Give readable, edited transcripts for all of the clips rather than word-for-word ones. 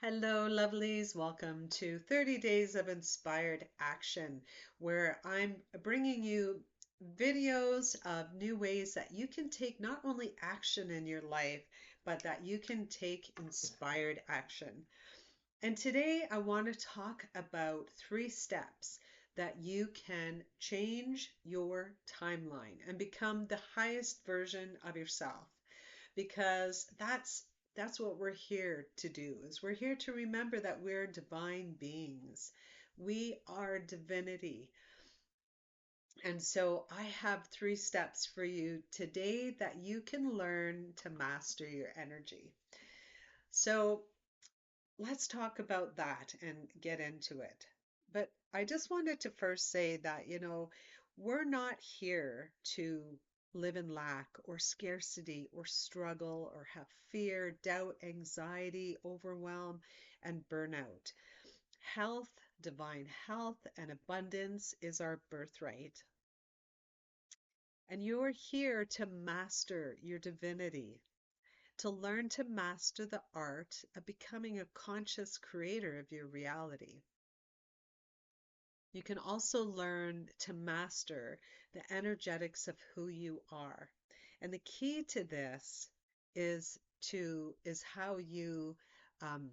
Hello, lovelies. Welcome to 30 Days of Inspired Action, where I'm bringing you videos of new ways that you can take not only action in your life, but that you can take inspired action. And today I want to talk about 3 steps that you can change your timeline and become the highest version of yourself because that's what we're here to do is we're here to remember that we're divine beings. We are divinity. And so I have 3 steps for you today that you can learn to master your energy. So let's talk about that and get into it. But I just wanted to first say that, we're not here to live in lack or scarcity or struggle or have fear, doubt, anxiety, overwhelm, and burnout. Health, divine health, and abundance is our birthright. And you're here to master your divinity, to learn to master the art of becoming a conscious creator of your reality. You can also learn to master the energetics of who you are. And the key to this is how you um,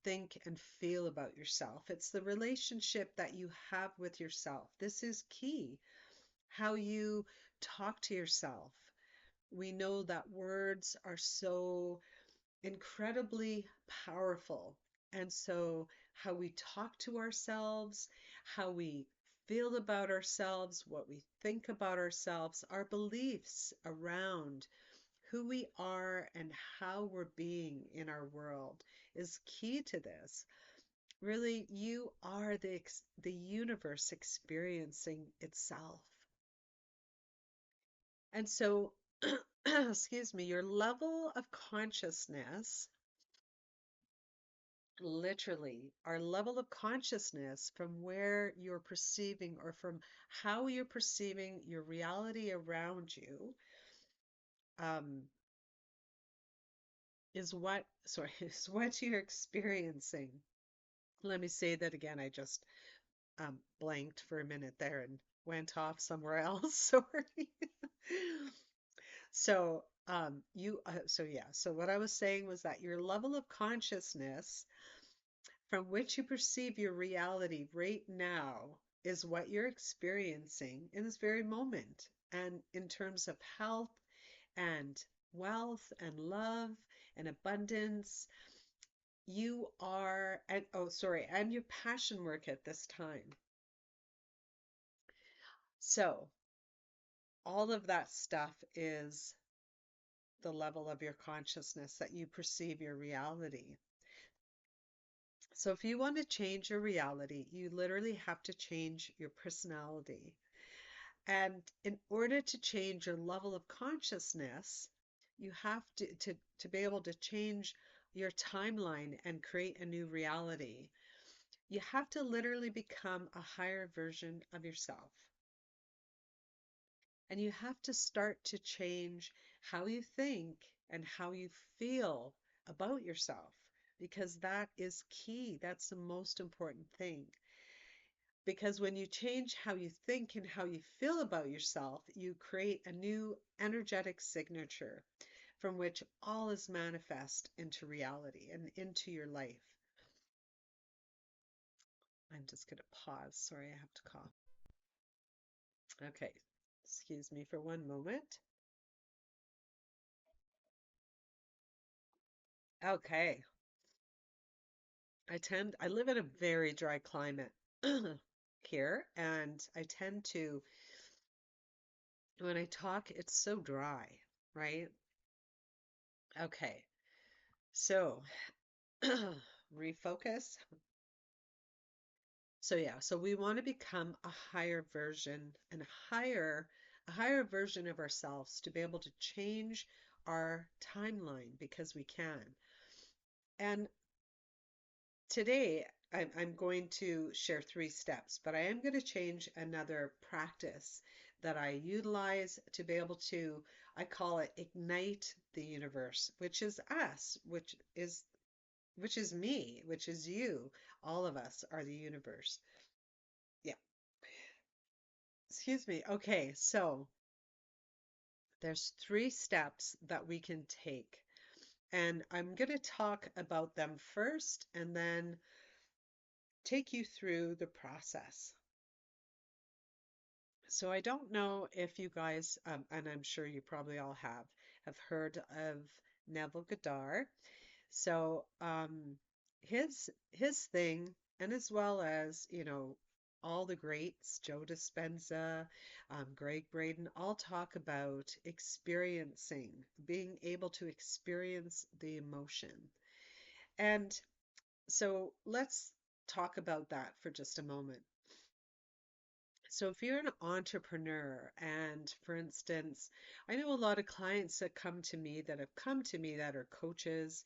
think and feel about yourself. It's the relationship that you have with yourself. This is key. How you talk to yourself. We know that words are so incredibly powerful. And so, how we talk to ourselves, how we feel about ourselves, what we think about ourselves, our beliefs around who we are and how we're being in our world is key to this. Really, you are the universe experiencing itself. And so, excuse me, your level of consciousness, literally, our level of consciousness from where you're perceiving or from how you're perceiving your reality around you, um, is what you're experiencing. Let me say that again. I just blanked for a minute there and went off somewhere else. Sorry. So what I was saying was that your level of consciousness from which you perceive your reality right now is what you're experiencing in this very moment. And in terms of health and wealth and love and abundance, you are, and oh, sorry, and your passion work at this time. So, all of that stuff is the level of your consciousness that you perceive your reality. So, if you want to change your reality, you literally have to change your personality. And in order to change your level of consciousness, you have to be able to change your timeline and create a new reality. You have to literally become a higher version of yourself. And you have to start to change how you think and how you feel about yourself because that is key. That's the most important thing. Because when you change how you think and how you feel about yourself, you create a new energetic signature from which all is manifest into reality and into your life. I'm just going to pause. Sorry, I have to cough. Okay, excuse me for one moment. Okay, I live in a very dry climate here, and I tend to, when I talk, it's so dry, right? Okay, so refocus. So we want to become a higher version and a higher version of ourselves to be able to change our timeline because we can. And today I'm going to share 3 steps, but I am going to change another practice that I utilize to be able to, I call it ignite the universe, which is us, which is which is me, which is you. All of us are the universe. Yeah. Excuse me. Okay, so there's three steps that we can take. And I'm going to talk about them first and then take you through the process. So I don't know if you guys, and I'm sure you probably all have heard of Neville Goddard. So his thing, and as well as, all the greats, Joe Dispenza, Greg Braden, all talk about experiencing, being able to experience the emotion. And so let's talk about that for just a moment. So if you're an entrepreneur and for instance, I know a lot of clients that come to me that have come to me that are coaches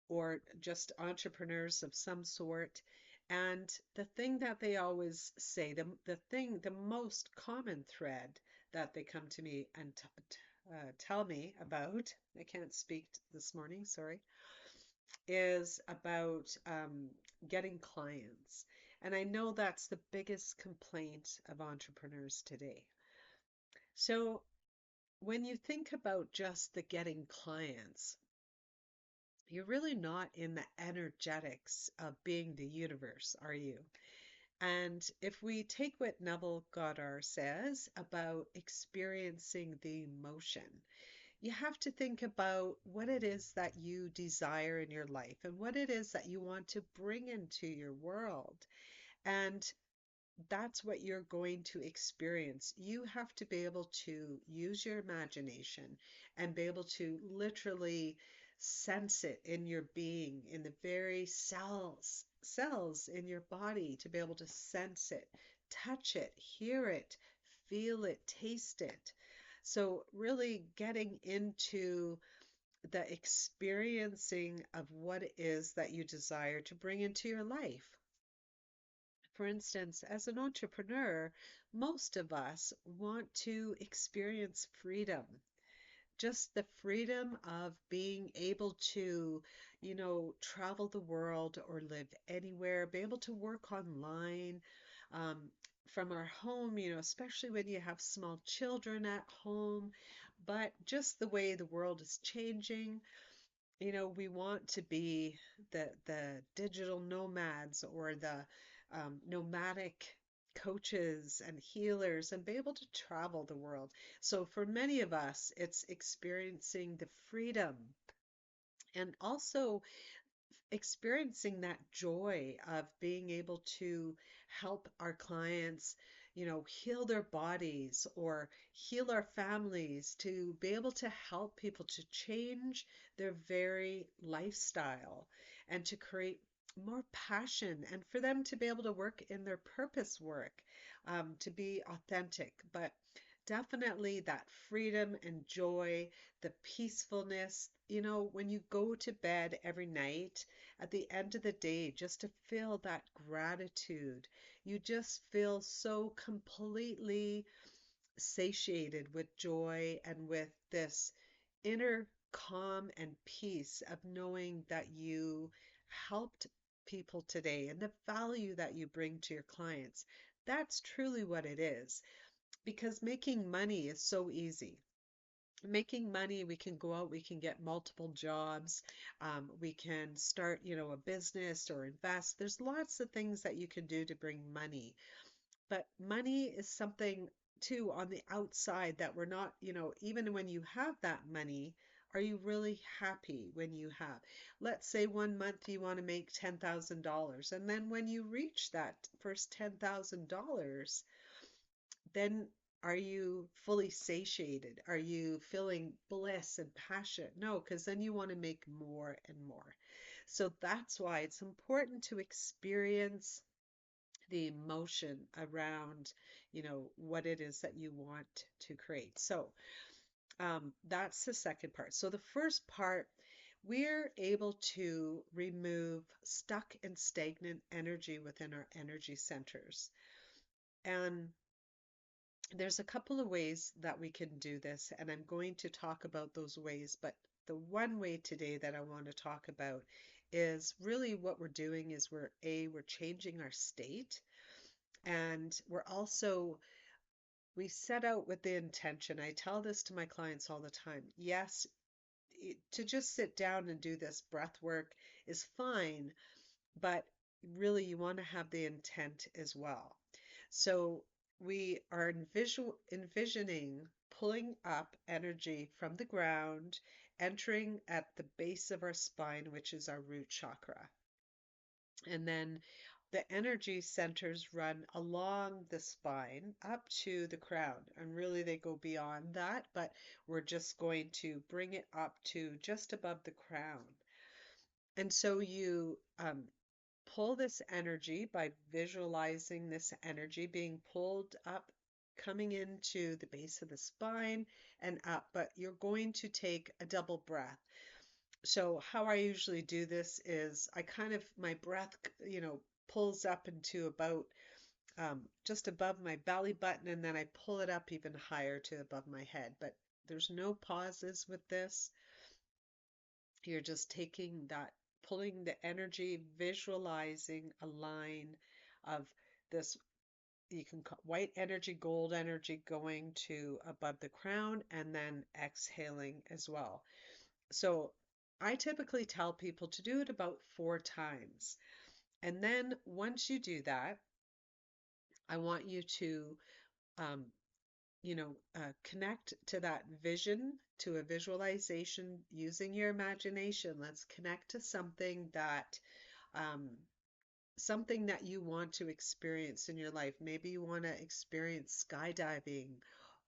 or just entrepreneurs of some sort. And the thing that they always say, the most common thread that they come to me and tell me about, I can't speak this morning, sorry, is about getting clients. And I know that's the biggest complaint of entrepreneurs today. So when you think about just the getting clients, you're really not in the energetics of being the universe, are you? And if we take what Neville Goddard says about experiencing the emotion, you have to think about what it is that you desire in your life and what it is that you want to bring into your world. And that's what you're going to experience. You have to be able to use your imagination and be able to literally sense it in your being, in the very cells in your body, to be able to sense it, touch it, hear it, feel it, taste it. So really getting into the experiencing of what it is that you desire to bring into your life. For instance, as an entrepreneur, most of us want to experience freedom, just the freedom of being able to, travel the world or live anywhere, be able to work online um, from our home, especially when you have small children at home. But just the way the world is changing, we want to be the digital nomads or the nomadic coaches and healers and be able to travel the world. So for many of us, it's experiencing the freedom and also experiencing that joy of being able to help our clients, heal their bodies or heal our families, to be able to help people to change their very lifestyle and to create more passion and for them to be able to work in their purpose work, to be authentic. But definitely that freedom and joy, the peacefulness, when you go to bed every night, at the end of the day, just to feel that gratitude, you just feel so completely satiated with joy and with this inner calm and peace of knowing that you helped people today and the value that you bring to your clients. That's truly what it is, because making money is so easy. Making money, we can go out, we can get multiple jobs, we can start, a business or invest. There's lots of things that you can do to bring money. But money is something too on the outside that we're not, even when you have that money, are you really happy when you have? Let's say one month you want to make $10,000, and then when you reach that first $10,000, then are you fully satiated? Are you feeling bliss and passion? No, because then you want to make more and more. So that's why it's important to experience the emotion around, what it is that you want to create. So that's the second part. So the first part, we're able to remove stuck and stagnant energy within our energy centers. And there's a couple of ways that we can do this, and I'm going to talk about those ways, but the one way today that I want to talk about is really what we're doing is we're changing our state, and we set out with the intention. I tell this to my clients all the time. Yes, to just sit down and do this breath work is fine, but really you want to have the intent as well. So we are envisioning pulling up energy from the ground, entering at the base of our spine, which is our root chakra. And then the energy centers run along the spine up to the crown. And really, they go beyond that, but we're just going to bring it up to just above the crown. And so you pull this energy by visualizing this energy being pulled up, coming into the base of the spine and up, but you're going to take a double breath. So how I usually do this is my breath, pulls up into about just above my belly button, and then I pull it up even higher to above my head. But there's no pauses with this. You're just taking that, pulling the energy, visualizing a line of this. You can call white energy, gold energy going to above the crown, and then exhaling as well. So I typically tell people to do it about 4 times. And then once you do that, I want you to, um, connect to that vision, to a visualization using your imagination. Let's connect to um, something that you want to experience in your life. Maybe you want to experience skydiving,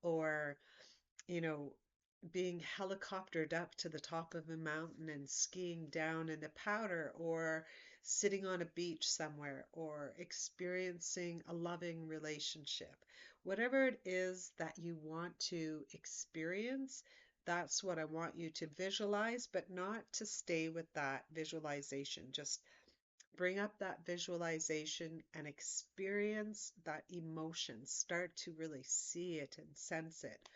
or, you know, being helicoptered up to the top of a mountain and skiing down in the powder, or sitting on a beach somewhere, or experiencing a loving relationship. Whatever it is that you want to experience, that's what I want you to visualize, but not to stay with that visualization. Just bring up that visualization and experience that emotion. Start to really see it and sense it.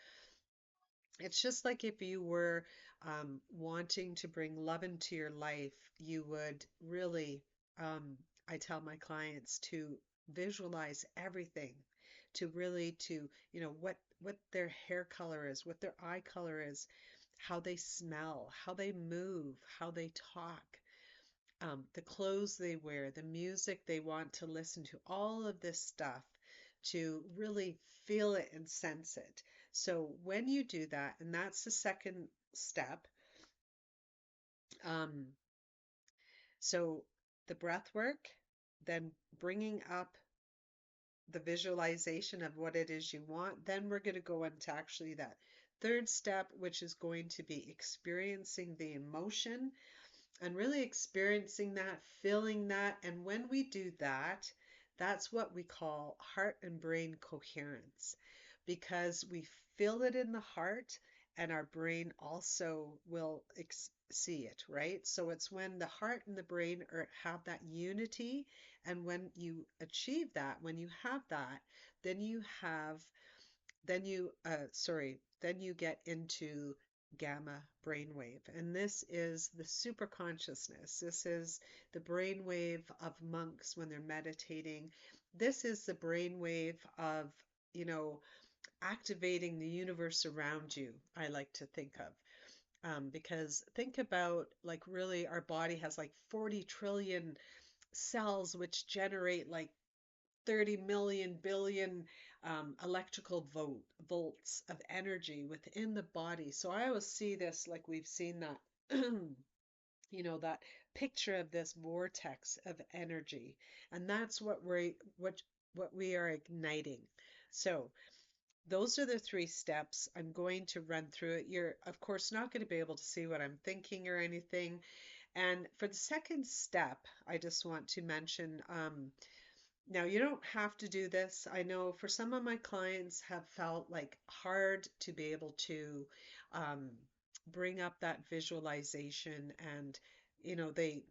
It's just like if you were wanting to bring love into your life, you would really, I tell my clients to visualize everything, to really what their hair color is, what their eye color is, how they smell, how they move, how they talk, the clothes they wear, the music they want to listen to, all of this stuff to really feel it and sense it. So when you do that, and that's the second step, um, so the breath work, then bringing up the visualization of what it is you want, then we're going to go into actually that third step, which is going to be experiencing the emotion and really experiencing that, feeling that. And when we do that, that's what we call heart and brain coherence, because we feel it in the heart and our brain also will see it, right? So it's when the heart and the brain have that unity. And when you achieve that, when you have that, then you have then you get into gamma brainwave. And this is the super consciousness. This is the brainwave of monks when they're meditating. This is the brainwave of, you know, activating the universe around you, I like to think of. Because think about, like, really our body has like 40 trillion cells which generate like 30 million billion electrical volts of energy within the body. So I always see this like we've seen that, that picture of this vortex of energy. And that's what we are igniting. So those are the 3 steps. I'm going to run through it. You're, of course, not going to be able to see what I'm thinking or anything. And for the second step, I just want to mention, now, you don't have to do this. I know for some of my clients have felt like hard to be able to um, bring up that visualization, and they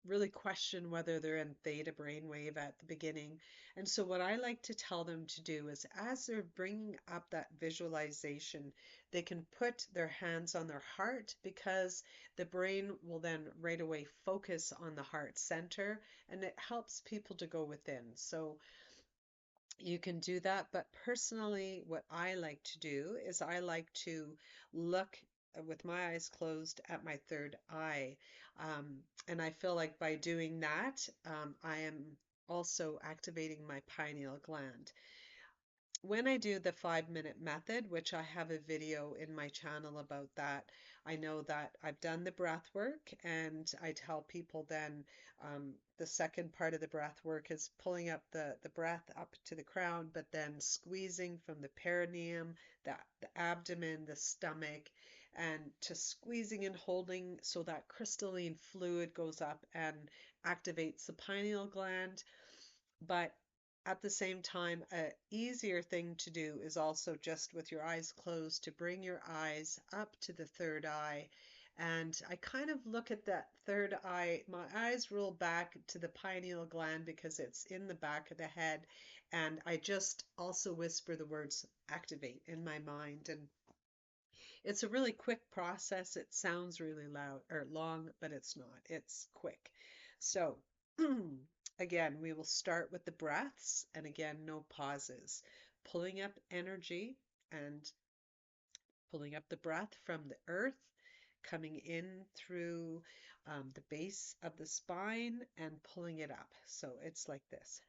really question whether they're in theta brainwave at the beginning. And so, what I like to tell them to do is, as they're bringing up that visualization, they can put their hands on their heart because the brain will then right away focus on the heart center and it helps people to go within. So, you can do that, but personally, what I like to do is I like to look with my eyes closed at my third eye. And I feel like by doing that, I am also activating my pineal gland. When I do the 5 minute method, which I have a video in my channel about that, I know that I've done the breath work and I tell people then the second part of the breath work is pulling up the breath up to the crown, but then squeezing from the perineum, the abdomen, the stomach, and to squeezing and holding so that crystalline fluid goes up and activates the pineal gland. But at the same time, a easier thing to do is also just with your eyes closed to bring your eyes up to the third eye. And I kind of look at that third eye. My eyes roll back to the pineal gland because it's in the back of the head. And I just also whisper the words activate in my mind. And it's a really quick process. It sounds really loud or long, but it's not. It's quick. So, again, we will start with the breaths, and again, no pauses. Pulling up energy and pulling up the breath from the earth, coming in through the base of the spine and pulling it up. So it's like this.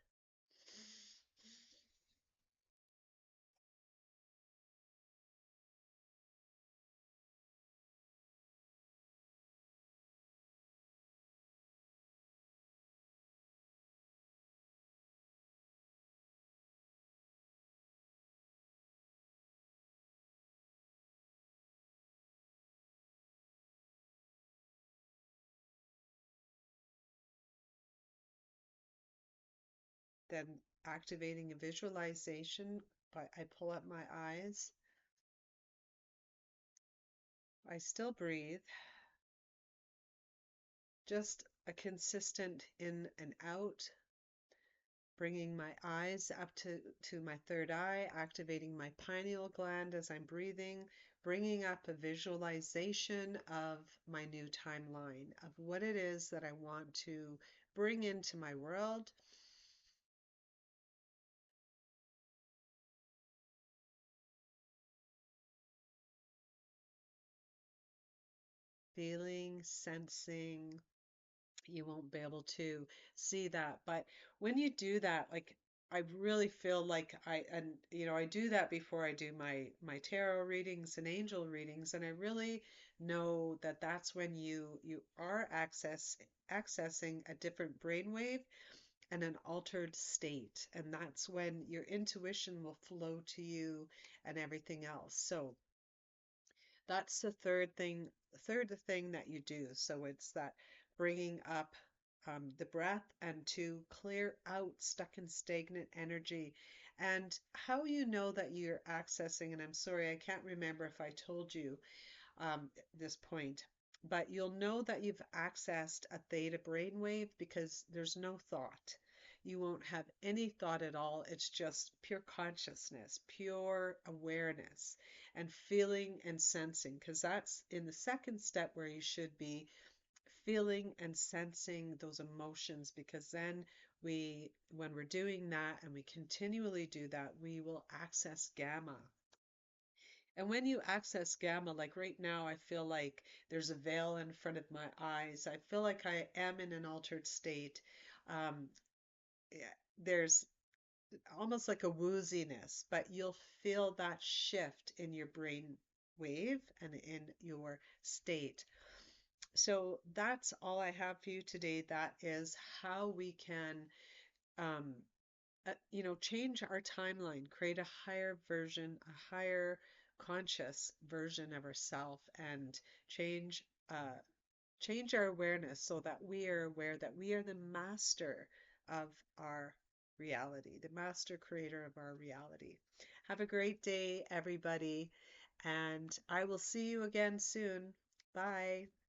Then activating a visualization, but I pull up my eyes. I still breathe. Just a consistent in and out, bringing my eyes up to my third eye, activating my pineal gland as I'm breathing, bringing up a visualization of my new timeline, of what it is that I want to bring into my world. Feeling, sensing, you won't be able to see that. But when you do that, like I really feel like I do that before I do my tarot readings and angel readings, and I really know that that's when you are accessing a different brainwave and an altered state, and that's when your intuition will flow to you and everything else. So that's the third thing that you do. So it's that bringing up the breath and to clear out stuck and stagnant energy. And how you know that you're accessing, and I'm sorry, I can't remember if I told you this point, but you'll know that you've accessed a theta brainwave because there's no thought. You won't have any thought at all. It's just pure consciousness, pure awareness, and feeling and sensing, because that's in the second step where you should be feeling and sensing those emotions, because then when we're doing that and we continually do that, we will access gamma. And when you access gamma, like right now, I feel like there's a veil in front of my eyes. I feel like I am in an altered state. Um, yeah, there's almost like a wooziness, but you'll feel that shift in your brain wave and in your state. So that's all I have for you today. That is how we can um, change our timeline, create a higher version, a higher conscious version of ourself, and change change our awareness so that we are aware that we are the master of our reality, the master creator of our reality. Have a great day, everybody, and I will see you again soon. Bye.